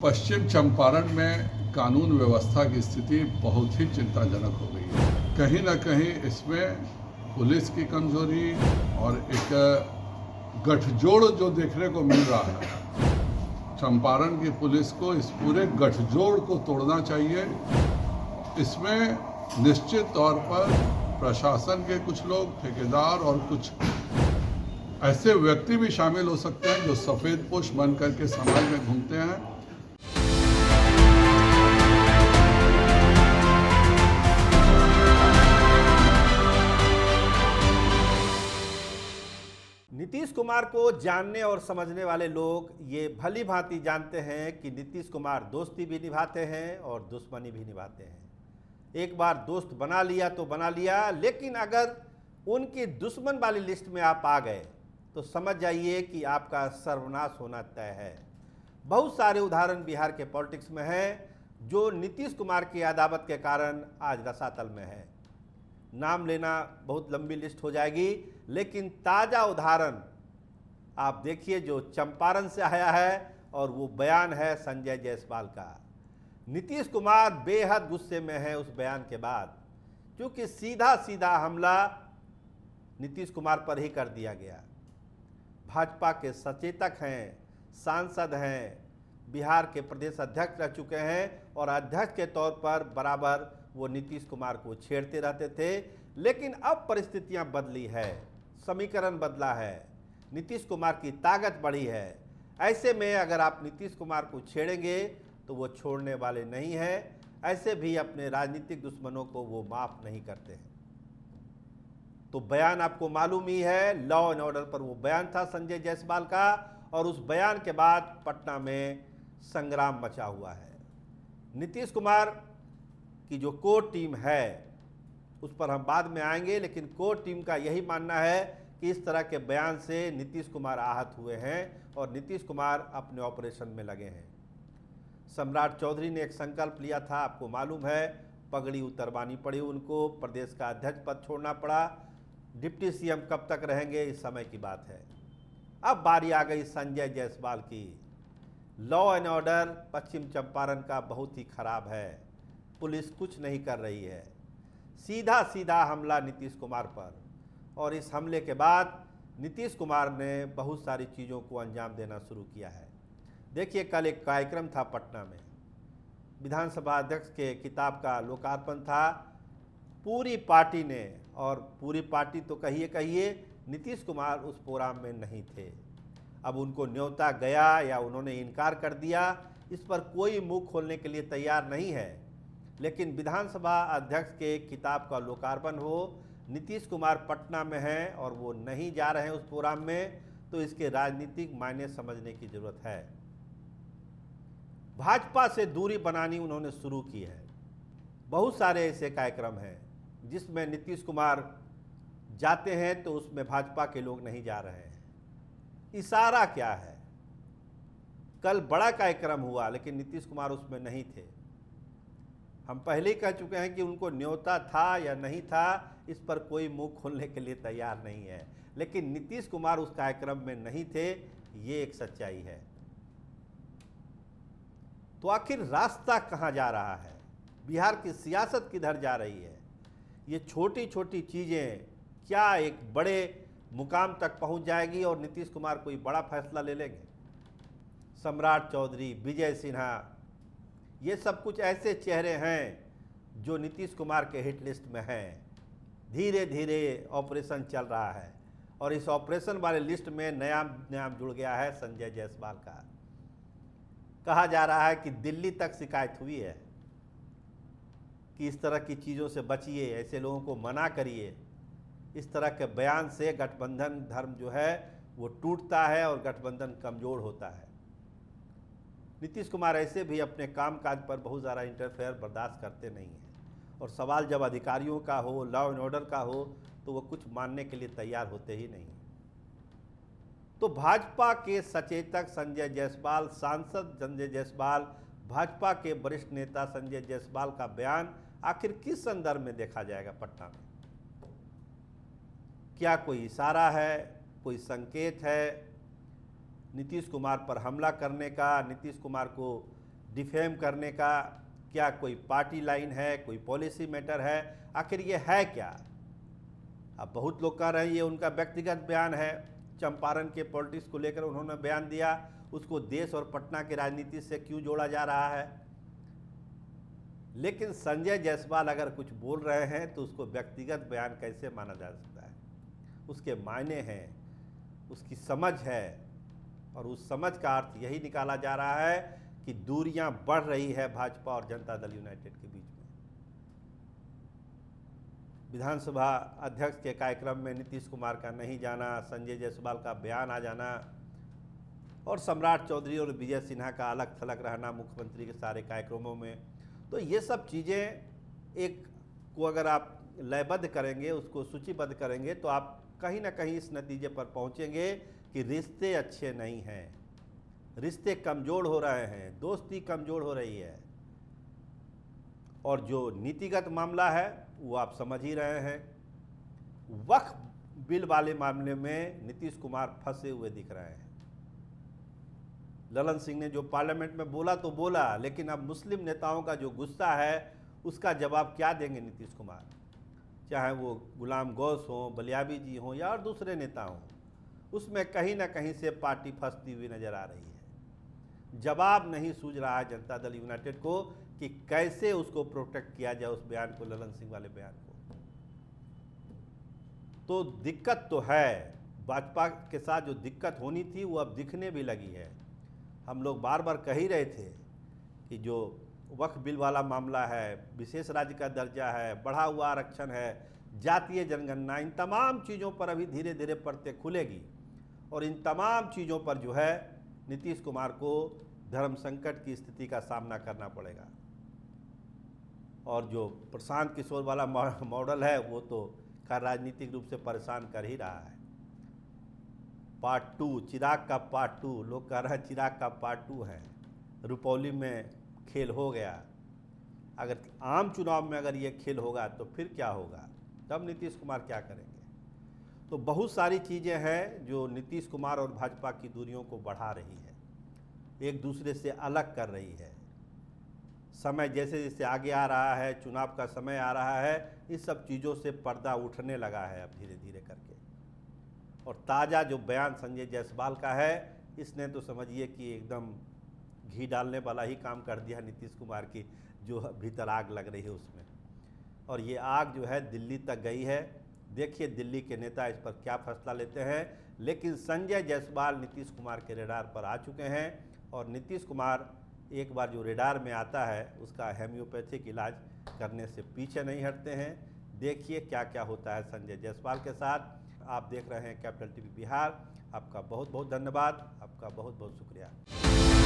पश्चिम चंपारण में कानून व्यवस्था की स्थिति बहुत ही चिंताजनक हो गई है। कहीं ना कहीं इसमें पुलिस की कमजोरी और एक गठजोड़ जो देखने को मिल रहा है। चंपारण की पुलिस को इस पूरे गठजोड़ को तोड़ना चाहिए। इसमें निश्चित तौर पर प्रशासन के कुछ लोग, ठेकेदार और कुछ ऐसे व्यक्ति भी शामिल हो सकते हैं जो सफेद पोश बन करके समाज में घूमते हैं। नीतीश कुमार को जानने और समझने वाले लोग ये भली भांति जानते हैं कि नीतीश कुमार दोस्ती भी निभाते हैं और दुश्मनी भी निभाते हैं। एक बार दोस्त बना लिया तो बना लिया, लेकिन अगर उनकी दुश्मन वाली लिस्ट में आप आ गए तो समझ जाइए कि आपका सर्वनाश होना तय है। बहुत सारे उदाहरण बिहार के पॉलिटिक्स में हैं जो नीतीश कुमार की अदावत के कारण आज रसातल में है। नाम लेना बहुत लंबी लिस्ट हो जाएगी, लेकिन ताज़ा उदाहरण आप देखिए जो चंपारण से आया है, और वो बयान है संजय जायसवाल का। नीतीश कुमार बेहद गुस्से में है उस बयान के बाद, क्योंकि सीधा सीधा हमला नीतीश कुमार पर ही कर दिया गया। भाजपा के सचेतक हैं, सांसद हैं, बिहार के प्रदेश अध्यक्ष रह चुके हैं और अध्यक्ष के तौर पर बराबर वो नीतीश कुमार को छेड़ते रहते थे। लेकिन अब परिस्थितियां बदली है, समीकरण बदला है, नीतीश कुमार की ताकत बढ़ी है। ऐसे में अगर आप नीतीश कुमार को छेड़ेंगे तो वो छोड़ने वाले नहीं हैं। ऐसे भी अपने राजनीतिक दुश्मनों को वो माफ़ नहीं करते हैं। तो बयान आपको मालूम ही है, लॉ एंड ऑर्डर पर वो बयान था संजय जायसवाल का, और उस बयान के बाद पटना में संग्राम मचा हुआ है। नीतीश कुमार की जो कोर टीम है उस पर हम बाद में आएंगे, लेकिन कोर टीम का यही मानना है कि इस तरह के बयान से नीतीश कुमार आहत हुए हैं और नीतीश कुमार अपने ऑपरेशन में लगे हैं। सम्राट चौधरी ने एक संकल्प लिया था, आपको मालूम है, पगड़ी उतरवानी पड़ी उनको, प्रदेश का अध्यक्ष पद छोड़ना पड़ा। डिप्टी सीएम कब तक रहेंगे इस समय की बात है। अब बारी आ गई संजय जायसवाल की। लॉ एंड ऑर्डर पश्चिम चंपारण का बहुत ही खराब है, पुलिस कुछ नहीं कर रही है। सीधा सीधा हमला नीतीश कुमार पर, और इस हमले के बाद नीतीश कुमार ने बहुत सारी चीज़ों को अंजाम देना शुरू किया है। देखिए, कल एक कार्यक्रम था पटना में, विधानसभा अध्यक्ष के किताब का लोकार्पण था। पूरी पार्टी ने, और पूरी पार्टी तो कहिए नीतीश कुमार उस प्रोग्राम में नहीं थे। अब उनको न्योता गया या उन्होंने इनकार कर दिया, इस पर कोई मुंह खोलने के लिए तैयार नहीं है। लेकिन विधानसभा अध्यक्ष के किताब का लोकार्पण हो, नीतीश कुमार पटना में हैं और वो नहीं जा रहे हैं उस प्रोग्राम में, तो इसके राजनीतिक मायने समझने की जरूरत है। भाजपा से दूरी बनानी उन्होंने शुरू की है। बहुत सारे ऐसे कार्यक्रम हैं जिसमें नीतीश कुमार जाते हैं तो उसमें भाजपा के लोग नहीं जा रहे हैं। इशारा क्या है? कल बड़ा कार्यक्रम हुआ लेकिन नीतीश कुमार उसमें नहीं थे। हम पहले ही कह चुके हैं कि उनको न्योता था या नहीं था, इस पर कोई मुंह खोलने के लिए तैयार नहीं है। लेकिन नीतीश कुमार उस कार्यक्रम में नहीं थे, ये एक सच्चाई है। तो आखिर रास्ता कहाँ जा रहा है? बिहार की सियासत किधर जा रही है? ये छोटी छोटी चीज़ें क्या एक बड़े मुकाम तक पहुंच जाएगी और नीतीश कुमार कोई बड़ा फैसला ले लेंगे? सम्राट चौधरी, विजय सिन्हा, ये सब कुछ ऐसे चेहरे हैं जो नीतीश कुमार के हिट लिस्ट में हैं। धीरे धीरे ऑपरेशन चल रहा है, और इस ऑपरेशन वाले लिस्ट में नया नाम जुड़ गया है संजय जायसवाल का। कहा जा रहा है कि दिल्ली तक शिकायत हुई है कि इस तरह की चीज़ों से बचिए, ऐसे लोगों को मना करिए। इस तरह के बयान से गठबंधन धर्म जो है वो टूटता है और गठबंधन कमज़ोर होता है। नीतीश कुमार ऐसे भी अपने कामकाज पर बहुत ज़्यादा इंटरफेयर बर्दाश्त करते नहीं हैं, और सवाल जब अधिकारियों का हो, लॉ एंड ऑर्डर का हो, तो वो कुछ मानने के लिए तैयार होते ही नहीं। तो भाजपा के सचेतक संजय जायसवाल, सांसद संजय जायसवाल, भाजपा के वरिष्ठ नेता संजय जायसवाल का बयान आखिर किस संदर्भ में देखा जाएगा पटना में? क्या कोई इशारा है, कोई संकेत है नीतीश कुमार पर हमला करने का, नीतीश कुमार को डिफेम करने का क्या कोई पार्टी लाइन है, कोई पॉलिसी मैटर है, आखिर ये है क्या? अब बहुत लोग कह रहे हैं ये उनका व्यक्तिगत बयान है, चंपारण के पॉलिटिक्स को लेकर उन्होंने बयान दिया, उसको देश और पटना की राजनीति से क्यों जोड़ा जा रहा है? लेकिन संजय जायसवाल अगर कुछ बोल रहे हैं तो उसको व्यक्तिगत बयान कैसे माना जा सकता है? उसके मायने हैं, उसकी समझ है, और उस समझ का अर्थ यही निकाला जा रहा है कि दूरियां बढ़ रही है भाजपा और जनता दल यूनाइटेड के बीच में। विधानसभा अध्यक्ष के कार्यक्रम में नीतीश कुमार का नहीं जाना, संजय जायसवाल का बयान आ जाना और सम्राट चौधरी और विजय सिन्हा का अलग थलग रहना मुख्यमंत्री के सारे कार्यक्रमों में, तो ये सब चीज़ें एक को अगर आप लयबद्ध करेंगे, उसको सूचीबद्ध करेंगे, तो आप कहीं ना कहीं इस नतीजे पर पहुंचेंगे कि रिश्ते अच्छे नहीं हैं, रिश्ते कमज़ोर हो रहे हैं, दोस्ती कमज़ोर हो रही है। और जो नीतिगत मामला है वो आप समझ ही रहे हैं। वक्फ बिल वाले मामले में नीतीश कुमार फंसे हुए दिख रहे हैं। ललन सिंह ने जो पार्लियामेंट में बोला तो बोला, लेकिन अब मुस्लिम नेताओं का जो गुस्सा है उसका जवाब क्या देंगे नीतीश कुमार? चाहे वो गुलाम गौस हों, बलियाबी जी हों या और दूसरे नेता हों, उसमें कहीं ना कहीं से पार्टी फंसती हुई नजर आ रही है। जवाब नहीं सूझ रहा है जनता दल यूनाइटेड को कि कैसे उसको प्रोटेक्ट किया जाए, उस बयान को, ललन सिंह वाले बयान को। तो दिक्कत तो है, भाजपा के साथ जो दिक्कत होनी थी वो अब दिखने भी लगी है। हम लोग बार बार कह ही रहे थे कि जो वक्फ बिल वाला मामला है, विशेष राज्य का दर्जा है, बढ़ा हुआ आरक्षण है, जातीय जनगणना, इन तमाम चीज़ों पर अभी धीरे धीरे परतें खुलेगी और इन तमाम चीज़ों पर जो है नीतीश कुमार को धर्म संकट की स्थिति का सामना करना पड़ेगा। और जो प्रशांत किशोर वाला मॉडल है वो तो खैर राजनीतिक रूप से परेशान कर ही रहा है। पार्ट 2, चिराग का पार्ट 2, लोग कह रहे हैं चिराग का पार्ट 2 है। रुपौली में खेल हो गया, अगर आम चुनाव में अगर ये खेल होगा तो फिर क्या होगा, तब नीतीश कुमार क्या करेंगे? तो बहुत सारी चीज़ें हैं जो नीतीश कुमार और भाजपा की दूरियों को बढ़ा रही है, एक दूसरे से अलग कर रही है। समय जैसे जैसे आगे आ रहा है, चुनाव का समय आ रहा है, इस सब चीज़ों से पर्दा उठने लगा है अब धीरे धीरे करके। और ताज़ा जो बयान संजय जायसवाल का है, इसने तो समझिए कि एकदम घी डालने वाला ही काम कर दिया नीतीश कुमार की जो भीतर आग लग रही है उसमें। और ये आग जो है दिल्ली तक गई है। देखिए दिल्ली के नेता इस पर क्या फैसला लेते हैं। लेकिन संजय जायसवाल नीतीश कुमार के रेडार पर आ चुके हैं और नीतीश कुमार एक बार जो रेडार में आता है उसका होम्योपैथिक इलाज करने से पीछे नहीं हटते हैं। देखिए क्या क्या होता है संजय जायसवाल के साथ। आप देख रहे हैं कैपिटल टीवी बिहार। आपका बहुत बहुत धन्यवाद, आपका बहुत बहुत शुक्रिया।